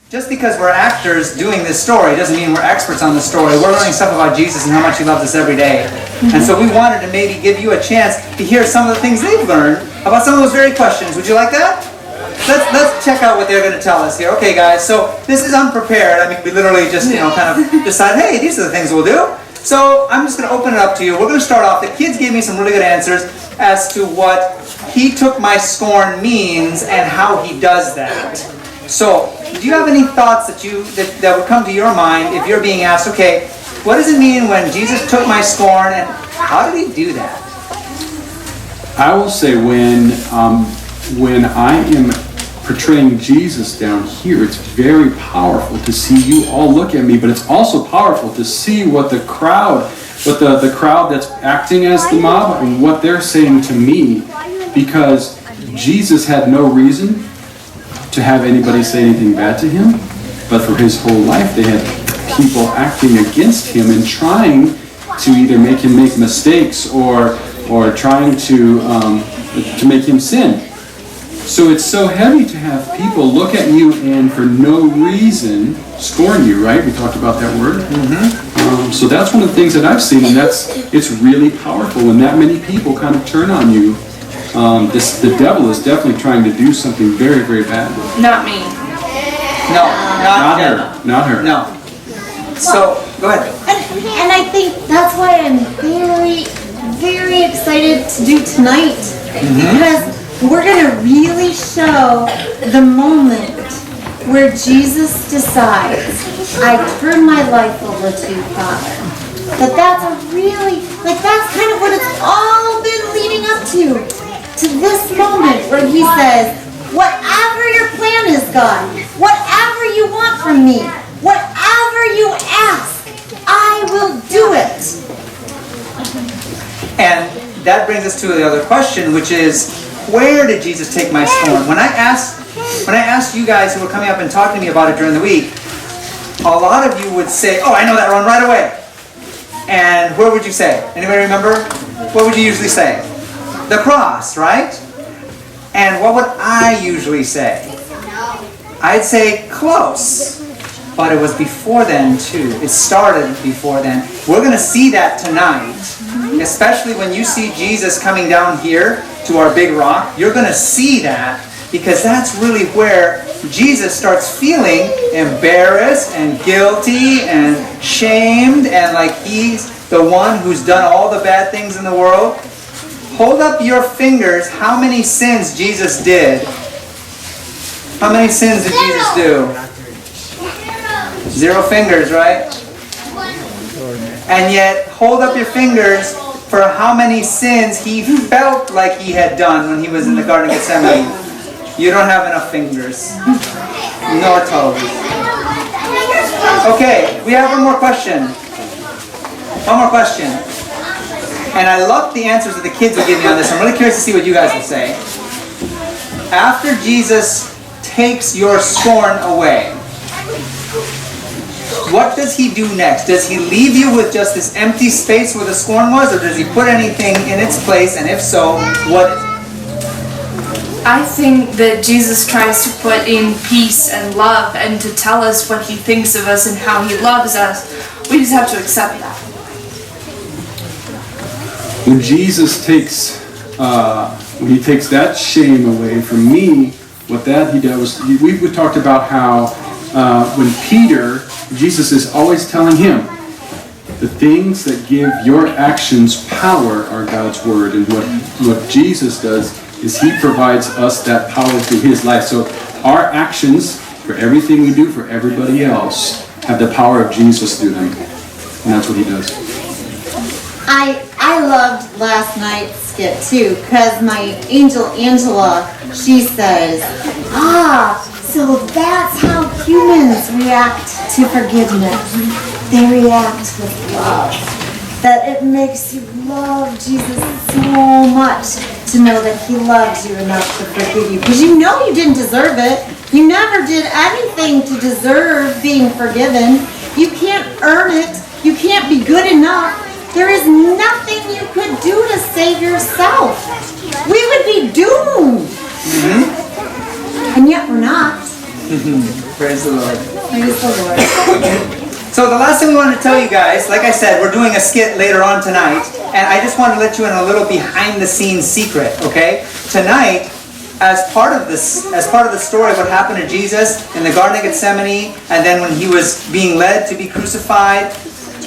just because we're actors doing this story doesn't mean we're experts on the story. We're learning stuff about Jesus and how much he loves us every day. And so we wanted to maybe give you a chance to hear some of the things they've learned about some of those very questions. Would you like that? Let's check out what they're going to tell us here. Okay, guys, so this is unprepared. I mean, we literally just, kind of decided, hey, these are the things we'll do. So I'm just going to open it up to you. We're going to start off. The kids gave me some really good answers as to what he took my scorn means and how he does that. So, do you have any thoughts that would come to your mind if you're being asked, okay, what does it mean when Jesus took my scorn and how did he do that? I will say when I am portraying Jesus down here, it's very powerful to see you all look at me, but it's also powerful to see what the crowd that's acting as the mob and what they're saying to me, because Jesus had no reason to have anybody say anything bad to him, but for his whole life they had people acting against him and trying to either make him make mistakes or trying to make him sin. So it's so heavy to have people look at you and for no reason scorn you, right? We talked about that word. Mm-hmm. So that's one of the things that I've seen, and it's really powerful when that many people kind of turn on you. The devil is definitely trying to do something very, very bad. Not me. No, not her. No. So, go ahead. And I think that's why I'm very, very excited to do tonight. Because we're going to really show the moment where Jesus decides, I turn my life over to you, Father. That's kind of what it's all been leading up to this moment where he says, whatever your plan is, God, whatever you want from me, whatever you ask, I will do it. And that brings us to the other question, which is, where did Jesus take my scorn? When I asked you guys who were coming up and talking to me about it during the week, a lot of you would say, oh, I know that one right away. And where would you say? Anybody remember? What would you usually say? The cross, right? And what would I usually say? I'd say close. But it was before then too. It started before then. We're going to see that tonight. Especially when you see Jesus coming down here to our big rock. You're going to see that, because that's really where Jesus starts feeling embarrassed and guilty and shamed and like he's the one who's done all the bad things in the world. Hold up your fingers how many sins Jesus did. How many sins did Jesus do? 0 fingers, right? And yet, hold up your fingers for how many sins he felt like he had done when he was in the Garden of Gethsemane. You don't have enough fingers. Nor toes. Okay, we have one more question. One more question. And I love the answers that the kids will give me on this. I'm really curious to see what you guys will say. After Jesus takes your scorn away, what does he do next? Does he leave you with just this empty space where the scorn was, or does he put anything in its place? And if so, what? I think that Jesus tries to put in peace and love and to tell us what he thinks of us and how he loves us. We just have to accept that. When Jesus takes that shame away from me, what that he does, we talked about how when Peter, Jesus is always telling him, the things that give your actions power are God's word. And what Jesus does is he provides us that power through his life. So our actions, for everything we do for everybody else, have the power of Jesus through them. And that's what he does. I loved last night's skit too, because my angel Angela, she says, so that's how humans react to forgiveness. They react with love. That it makes you love Jesus so much to know that he loves you enough to forgive you. Because you know you didn't deserve it. You never did anything to deserve being forgiven. You can't earn it. You can't be good enough. There is nothing you could do to save yourself. We would be doomed. And yet we're not. Praise the Lord. Praise the Lord. So the last thing we want to tell you guys, like I said, we're doing a skit later on tonight, and I just want to let you in a little behind the scenes secret, okay? Tonight, as part of the story of what happened to Jesus in the Garden of Gethsemane, and then when he was being led to be crucified,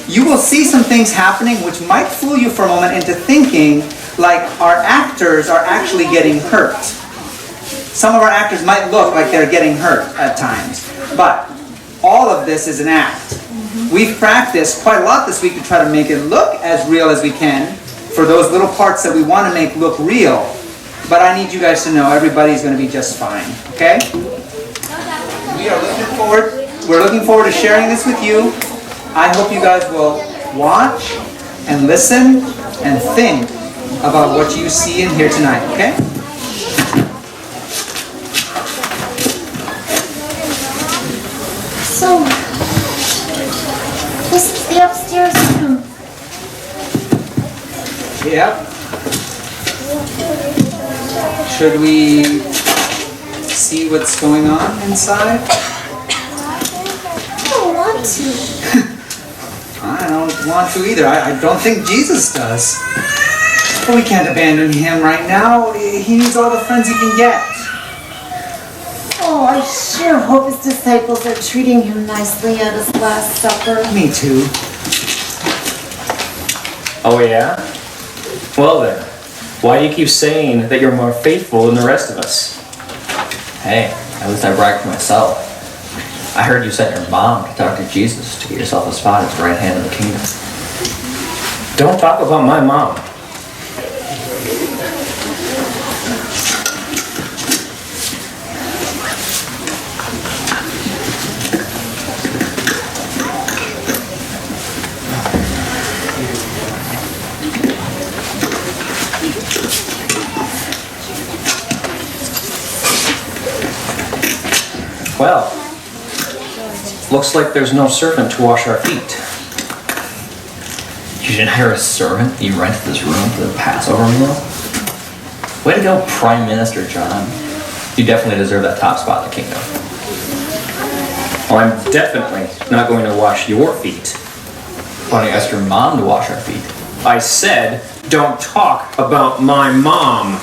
you will see some things happening which might fool you for a moment into thinking like our actors are actually getting hurt. Some of our actors might look like they're getting hurt at times, but all of this is an act. We've practiced quite a lot this week to try to make it look as real as we can for those little parts that we want to make look real. But I need you guys to know everybody's going to be just fine, okay? We're looking forward to sharing this with you. I hope you guys will watch and listen and think about what you see and hear tonight, okay? So, this is the upstairs room. Yep. Should we see what's going on inside? I don't want to. I don't want to either. I don't think Jesus does. But we can't abandon him right now. He needs all the friends he can get. Oh, I sure hope his disciples are treating him nicely at his Last Supper. Me too. Oh yeah? Well then, why do you keep saying that you're more faithful than the rest of us? Hey, at least I bragged for myself. I heard you sent your mom to talk to Jesus to get yourself a spot at the right hand of the kingdom. Don't talk about my mom. Well, looks like there's no servant to wash our feet. You didn't hire a servant? You rented this room for the Passover meal? Way to go, Prime Minister John. You definitely deserve that top spot in the kingdom. Well, I'm definitely not going to wash your feet. Why don't you ask your mom to wash our feet? I said, don't talk about my mom.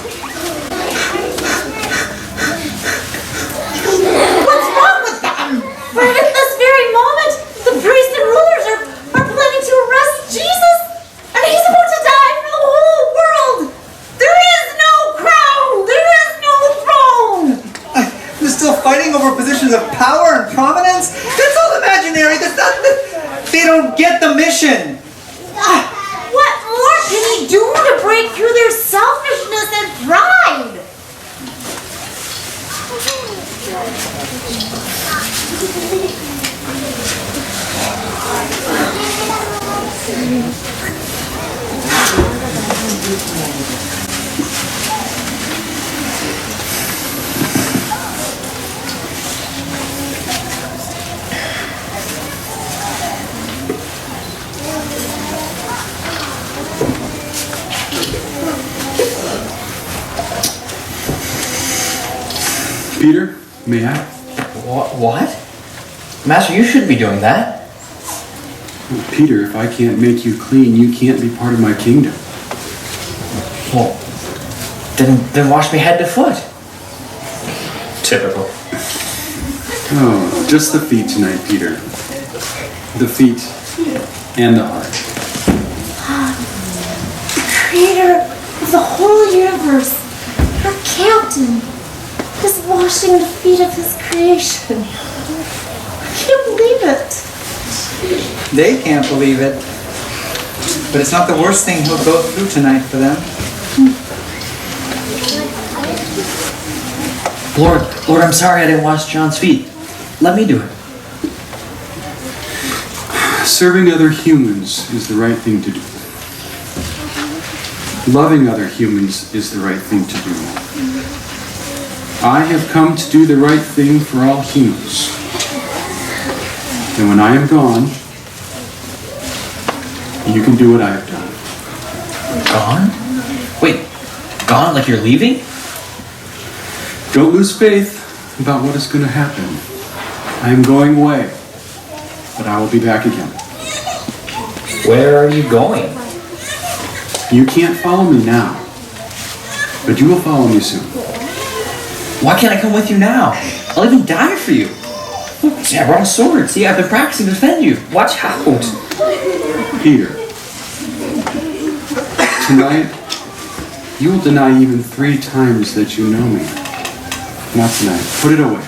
Right at this very moment, the priests and rulers are planning to arrest Jesus, and he's about to die for the whole world. There is no crown. There is no throne. They're still fighting over positions of power and prominence? That's all imaginary. That's not. They don't get the mission. What more can he do to break through their selfishness and pride? Peter, may I? What? Master, you shouldn't be doing that. Well, Peter, if I can't make you clean, you can't be part of my kingdom. Well, then wash me head to foot. Typical. Oh, just the feet tonight, Peter. The feet and the heart. The creator of the whole universe, our captain, is washing the feet of his creation. I can't believe it. They can't believe it. But it's not the worst thing he'll go through tonight for them. Lord, I'm sorry I didn't wash John's feet. Let me do it. Serving other humans is the right thing to do. Loving other humans is the right thing to do. I have come to do the right thing for all humans. And when I am gone, you can do what I have done. Gone? Wait, gone like you're leaving? Don't lose faith about what is going to happen. I am going away, but I will be back again. Where are you going? You can't follow me now, but you will follow me soon. Why can't I come with you now? I'll even die for you. Look, see, I brought a sword. See, I've been practicing to defend you. Watch out. Peter, tonight, you will deny even 3 times that you know me. Not tonight. Put it away.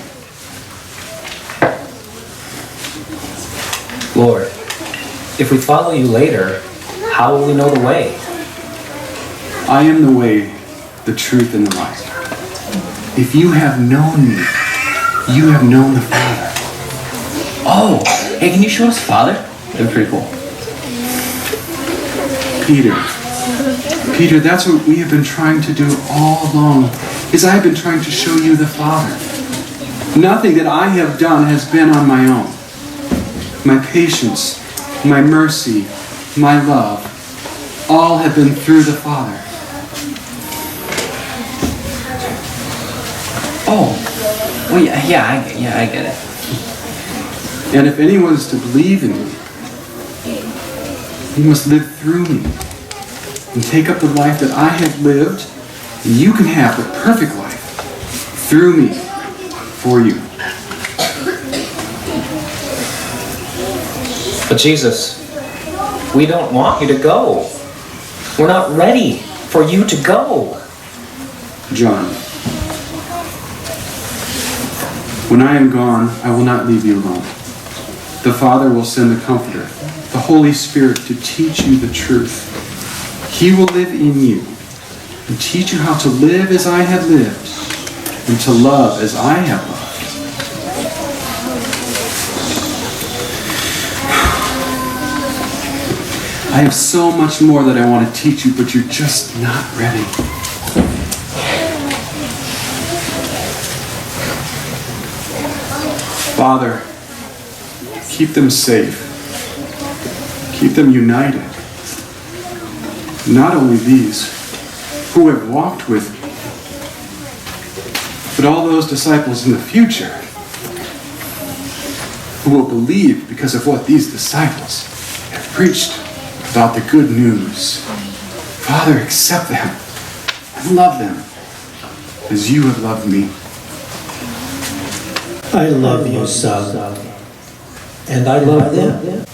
Lord, if we follow you later, how will we know the way? I am the way, the truth, and the life. If you have known me, you have known the Father. Oh, hey, can you show us Father? That'd be pretty cool. Peter, that's what we have been trying to do all along, is I have been trying to show you the Father. Nothing that I have done has been on my own. My patience, my mercy, my love, all have been through the Father. Oh, well, yeah, I get it. And if anyone is to believe in me, he must live through me and take up the life that I have lived, and you can have the perfect life through me for you. But Jesus, we don't want you to go. We're not ready for you to go. John, when I am gone, I will not leave you alone. The Father will send the Comforter, the Holy Spirit, to teach you the truth. He will live in you and teach you how to live as I have lived and to love as I have loved. I have so much more that I want to teach you, but you're just not ready. Father, keep them safe. Keep them united. Not only these who have walked with me, but all those disciples in the future who will believe because of what these disciples have preached about the good news. Father, accept them and love them as you have loved me. I love you, son, and I love them.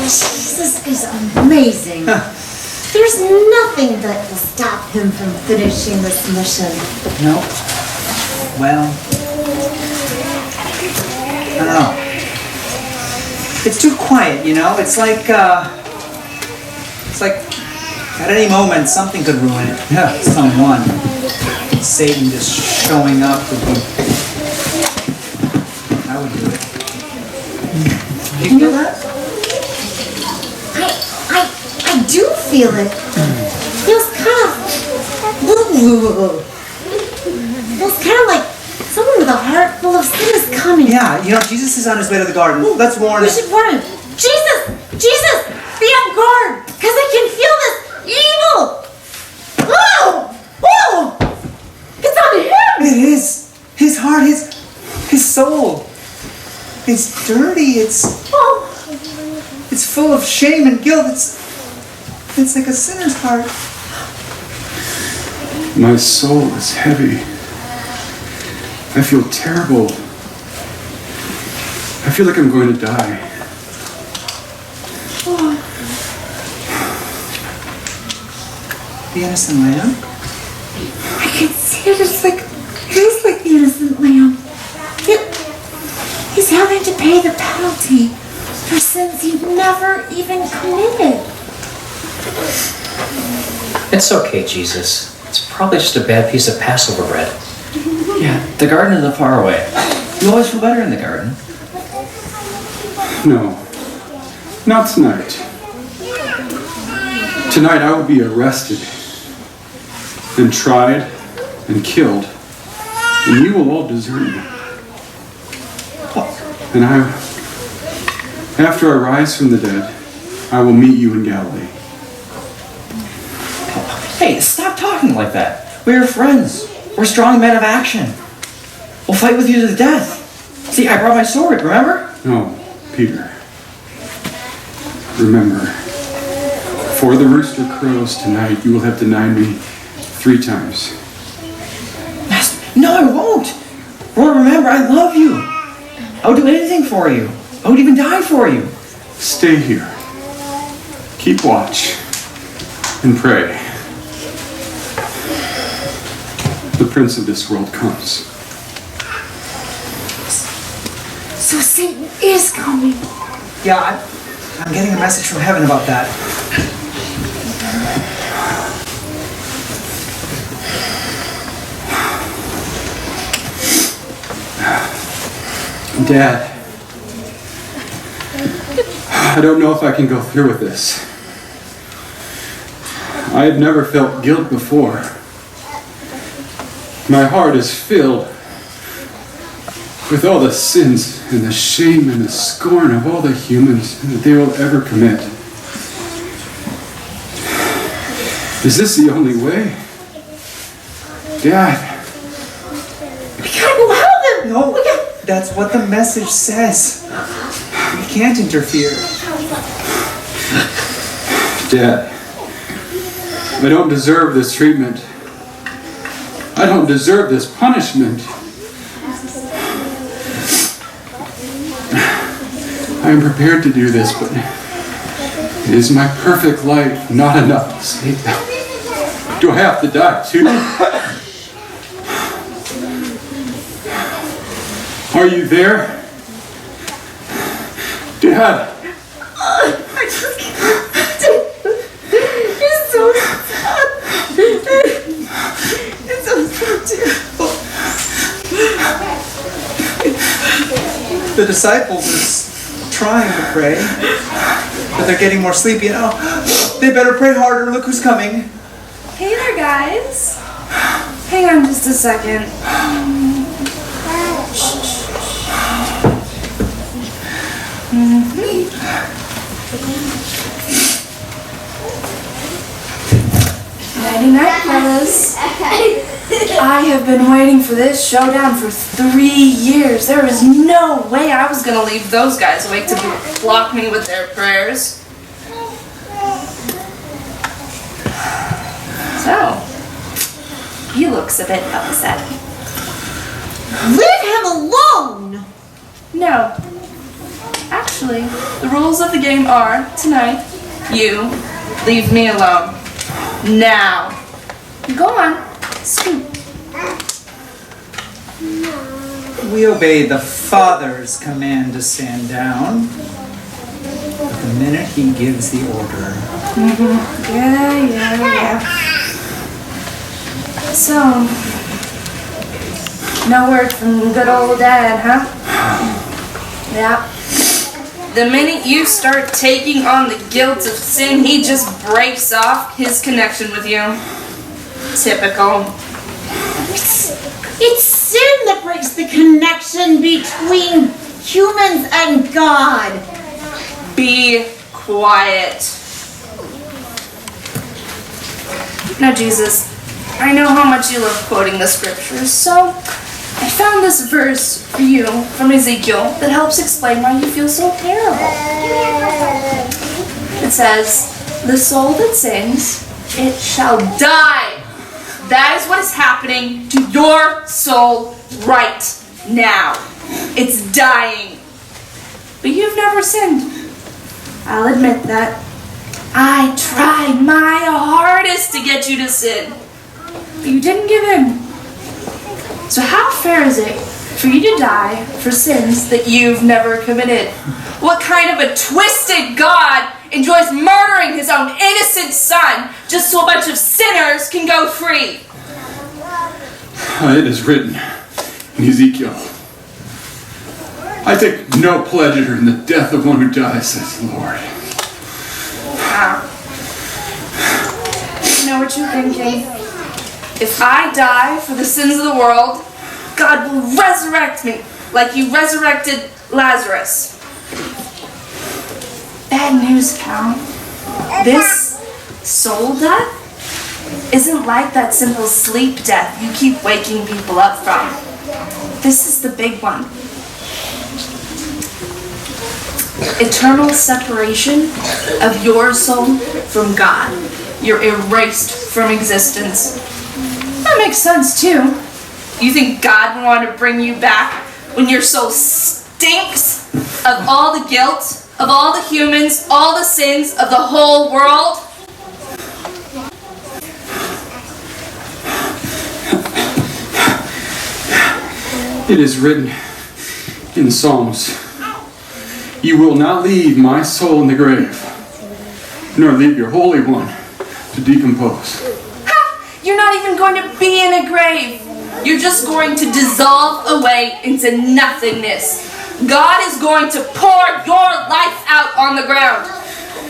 Jesus is amazing. There's nothing that will stop him from finishing this mission. No. Well, I don't know. It's too quiet, you know? It's like at any moment something could ruin it. Yeah. Someone. Satan just showing up would be... I would do it. Do you feel that? I do feel it. Feels kind of like someone with a heart full of sin is coming. Yeah, you know, Jesus is on his way to the garden. Let's warn We him. should warn him. Jesus, be on guard, because I can feel this evil. Whoa! It's on him. It is. His heart, his soul. It's dirty. It's full of shame and guilt. It's like a sinner's heart. My soul is heavy. I feel terrible. I feel like I'm going to die. The innocent lamb? I can see it. It's like the innocent lamb. He's having to pay the penalty for sins he never even committed. It's okay, Jesus. It's probably just a bad piece of Passover bread. Yeah, the garden isn't far away. You always feel better in the garden. No, not tonight. Tonight I will be arrested and tried and killed, and you will all desert me. And I After I rise from the dead, I will meet you in Galilee. Hey, stop talking like that. We're friends. We're strong men of action. We'll fight with you to the death. See, I brought my sword, remember? No, Peter. Remember, before the rooster crows tonight, you will have denied me 3 times. No, I won't. Lord, remember, I love you. I would do anything for you. I would even die for you. Stay here. Keep watch. And pray. The prince of this world comes. So Satan is coming. Yeah, I'm getting a message from heaven about that. Dad, I don't know if I can go through with this. I have never felt guilt before. My heart is filled with all the sins and the shame and the scorn of all the humans that they will ever commit. Is this the only way? Dad. We gotta go help him. No, that's what the message says. We can't interfere. Dad, I don't deserve this treatment. I don't deserve this punishment. I am prepared to do this, but is my perfect life not enough to save them? Do I have to die too? Are you there? Dad! I just can't. It's so sad. It's so terrible. The disciples are trying to pray, but they're getting more sleepy now. They better pray harder. Look who's coming. Hey there, guys. Hang on just a second. Nighty-night, fellas. I have been waiting for this showdown for 3 years. There is no way I was gonna leave those guys awake to block me with their prayers. So, he looks a bit upset. Leave him alone! No. Actually, the rules of the game are, tonight, you leave me alone. Now. Go on. Scoot. We obey the Father's command to stand down the minute He gives the order. Yeah. So, no word from good old Dad, huh? Yeah. The minute you start taking on the guilt of sin, he just breaks off his connection with you. Typical. It's sin that breaks the connection between humans and God. Be quiet. Now, Jesus, I know how much you love quoting the scriptures, so I found this verse for you from Ezekiel that helps explain why you feel so terrible. It says, "The soul that sins, it shall die." That is what is happening to your soul right now. It's dying. But you've never sinned. I'll admit that. I tried my hardest to get you to sin. But you didn't give in. So how fair is it for you to die for sins that you've never committed? What kind of a twisted God enjoys murdering his own innocent son just so a bunch of sinners can go free? It is written in Ezekiel, I take no pleasure in the death of one who dies, says the Lord. Wow. You know what you're thinking? If I die for the sins of the world, God will resurrect me like he resurrected Lazarus. bad news, Cal. This soul death isn't like that simple sleep death you keep waking people up from. This is the big one. Eternal separation of your soul from God. You're erased from existence. That makes sense too. You think God would want to bring you back when your soul stinks of all the guilt, of all the humans, all the sins of the whole world? It is written in the Psalms, "You will not leave my soul in the grave, nor leave your Holy One to decompose." You're not even going to be in a grave. You're just going to dissolve away into nothingness. God is going to pour your life out on the ground,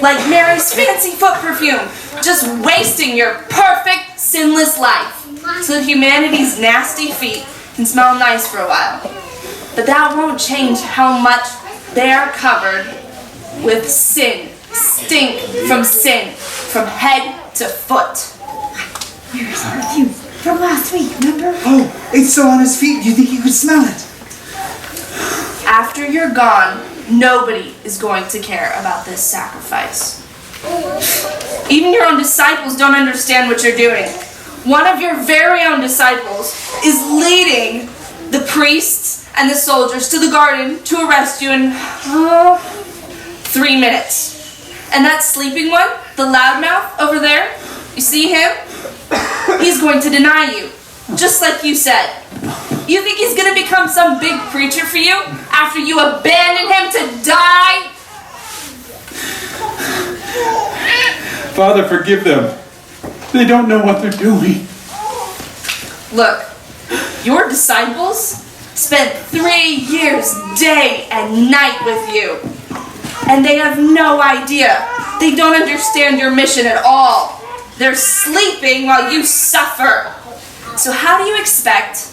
like Mary's fancy foot perfume, just wasting your perfect, sinless life, so that humanity's nasty feet can smell nice for a while. But that won't change how much they're covered with sin. Stink from sin, from head to foot. Mary's perfume from last week, remember? Oh, it's still on his feet. Do you think you could smell it? After you're gone, nobody is going to care about this sacrifice. Even your own disciples don't understand what you're doing. One of your very own disciples is leading the priests and the soldiers to the garden to arrest you in 3 minutes. And that sleeping one, the loudmouth over there, you see him? He's going to deny you, just like you said. You think he's going to become some big preacher for you after you abandon him to die? Father, forgive them. They don't know what they're doing. Look, your disciples spent 3 years day and night with you. And they have no idea. They don't understand your mission at all. They're sleeping while you suffer. So how do you expect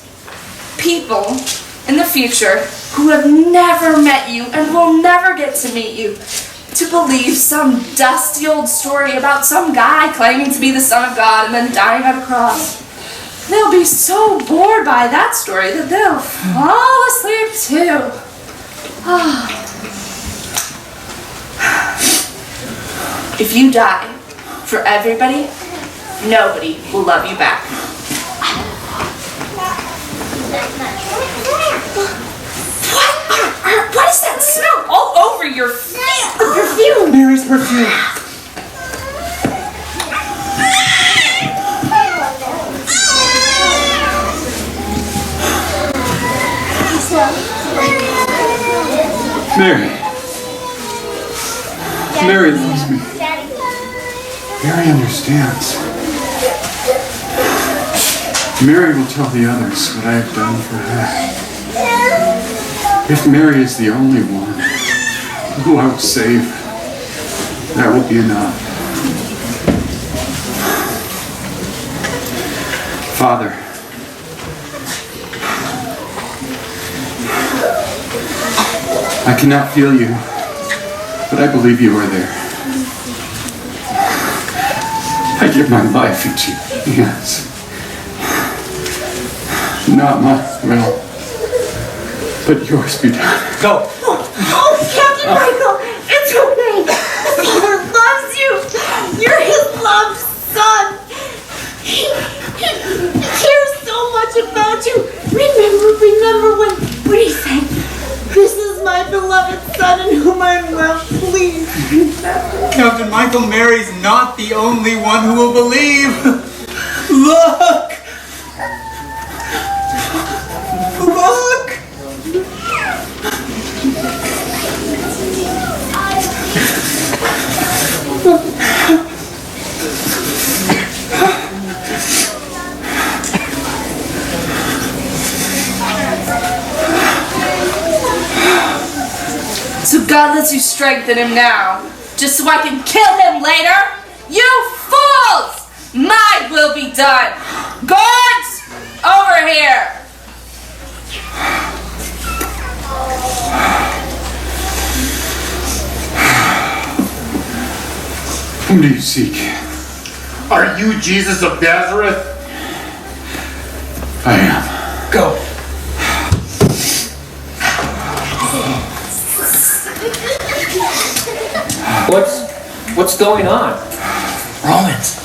people in the future who have never met you and will never get to meet you to believe some dusty old story about some guy claiming to be the Son of God and then dying on a cross? They'll be so bored by that story that they'll fall asleep too. If you die for everybody, nobody will love you back. What is that smell all over your feet? The perfume! Mary's perfume. Mary. Mary loves me. Mary understands. Mary will tell the others what I have done for her. If Mary is the only one who I will save, that will be enough. Father, I cannot feel you, but I believe you are there. I give my life into your hands. Not my will, but yours be done. Go. Oh, Captain Michael, it's okay. The Father loves you. You're his loved son. He cares so much about you. Remember when he said, "This is my beloved son in whom I am well pleased." Captain Michael, Mary's not the only one who will believe. Look! Look! So God lets you strengthen him now, just so I can kill him later? You fools! My will be done. Guards, over here. Whom do you seek? Are you Jesus of Nazareth? I am. Go. What's going on? Romans.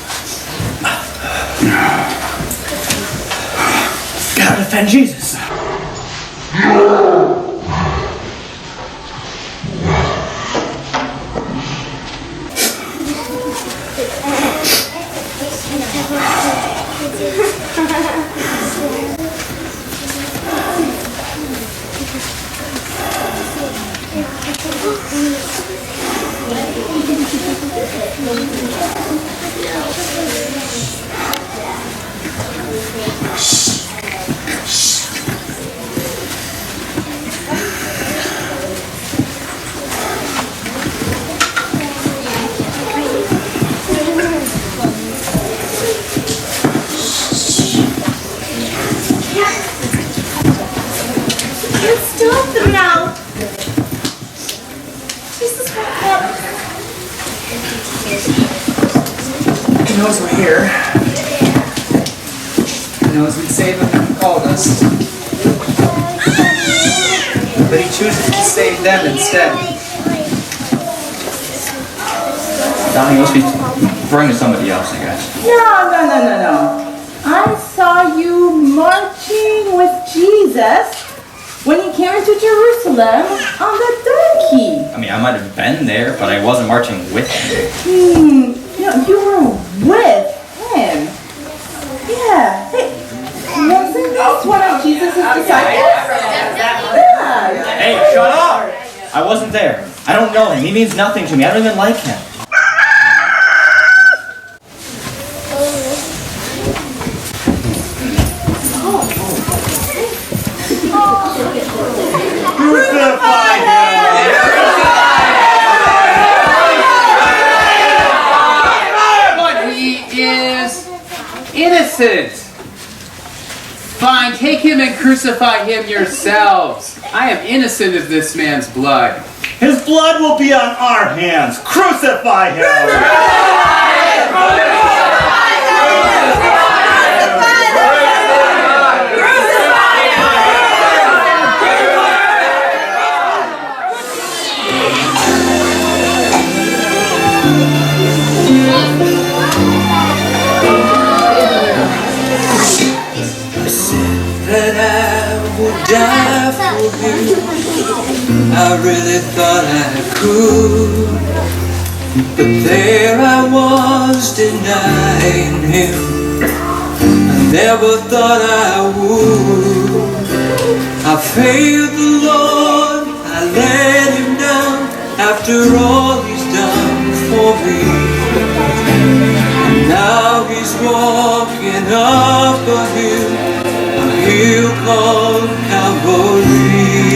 Gotta defend Jesus. Stop them now. Jesus won't come. He knows we're here. He knows we'd save him if he called us. But he chooses to save them instead. Donnie must be referring to somebody else, I guess. No. I saw you marching with Jesus when he came into Jerusalem on the donkey. I mean, I might have been there, but I wasn't marching with him. You were with him. Yeah. Hey, wasn't this one of Jesus' disciples? Yeah. Hey, shut up! I wasn't there. I don't know him. He means nothing to me. I don't even like him. Crucify him! But he is innocent. Fine, take him and crucify him yourselves. I am innocent of this man's blood. His blood will be on our hands. Crucify him! That I would die for you. I really thought I could, but there I was denying him. I never thought I would. I failed the Lord, I let him down after all he's done for me. And now he's walking up a hill called Calvary.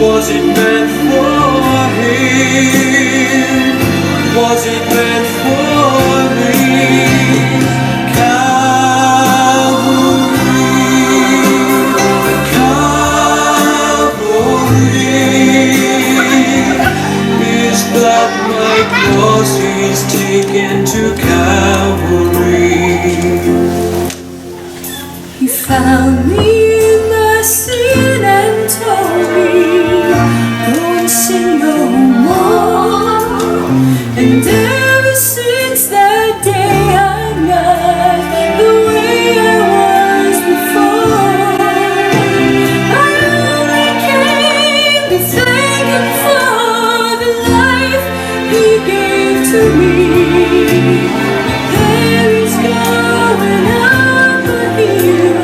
Was it meant for him? Was it meant for me? He's taken to Calvary. He found me in my sin and told me, go and sin no more. And ever since that day I'm not the way I was before. I only came to thank him for the life he gave to me. There is going up a hill.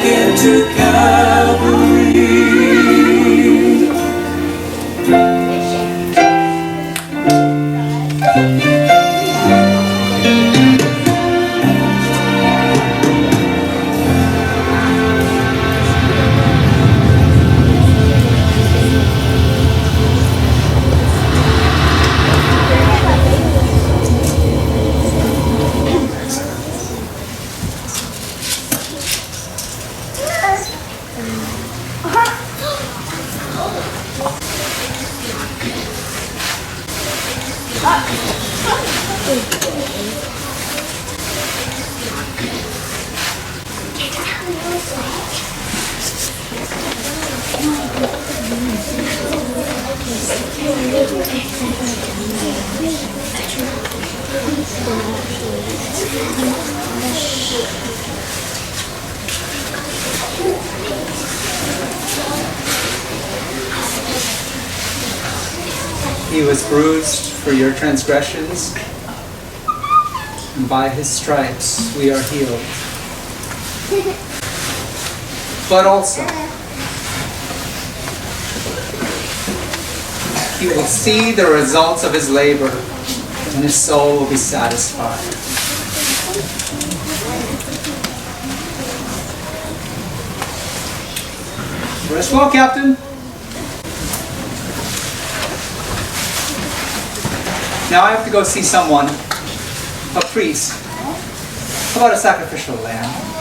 taken to Calvary. He was bruised for your transgressions, and by his stripes we are healed. But also, he will see the results of his labor, and his soul will be satisfied. Rest well, Captain. Now I have to go see someone, a priest, about a sacrificial lamb.